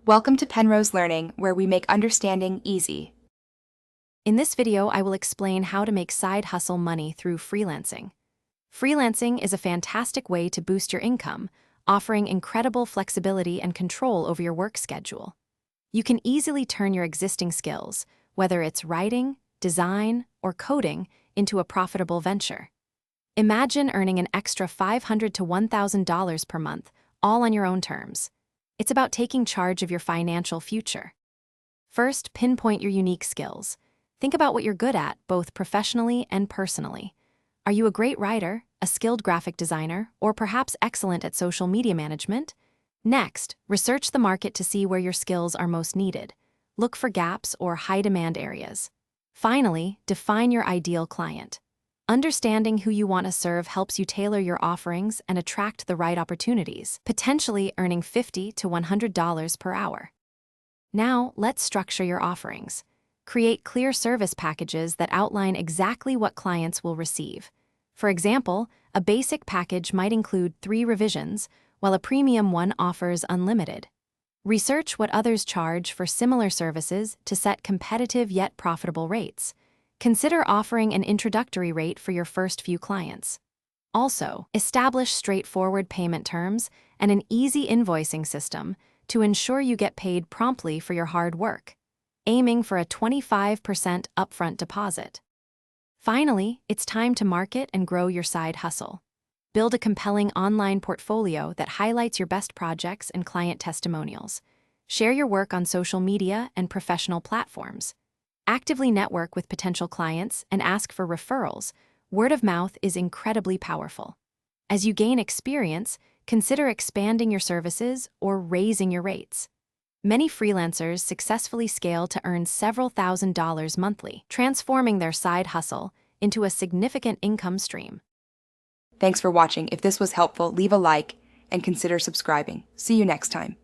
Welcome to Penrose Learning, where we make understanding easy. In this video, I will explain how to make side hustle money through freelancing. Freelancing is a fantastic way to boost your income, offering incredible flexibility and control over your work schedule. You can easily turn your existing skills, whether it's writing, design, or coding, into a profitable venture. Imagine earning an extra $500 to $1,000 per month, all on your own terms. It's about taking charge of your financial future. First, pinpoint your unique skills. Think about what you're good at, both professionally and personally. Are you a great writer, a skilled graphic designer, or perhaps excellent at social media management? Next, research the market to see where your skills are most needed. Look for gaps or high-demand areas. Finally, define your ideal client. Understanding who you want to serve helps you tailor your offerings and attract the right opportunities, potentially earning $50 to $100 per hour. Now, let's structure your offerings. Create clear service packages that outline exactly what clients will receive. For example, a basic package might include 3 revisions, while a premium one offers unlimited. Research what others charge for similar services to set competitive yet profitable rates. Consider offering an introductory rate for your first few clients. Also, establish straightforward payment terms and an easy invoicing system to ensure you get paid promptly for your hard work, aiming for a 25% upfront deposit. Finally, it's time to market and grow your side hustle. Build a compelling online portfolio that highlights your best projects and client testimonials. Share your work on social media and professional platforms. Actively network with potential clients and ask for referrals. Word of mouth is incredibly powerful. As you gain experience, consider expanding your services or raising your rates. Many freelancers successfully scale to earn several $1,000s monthly, transforming their side hustle into a significant income stream. Thanks for watching. If this was helpful, leave a like and consider subscribing. See you next time.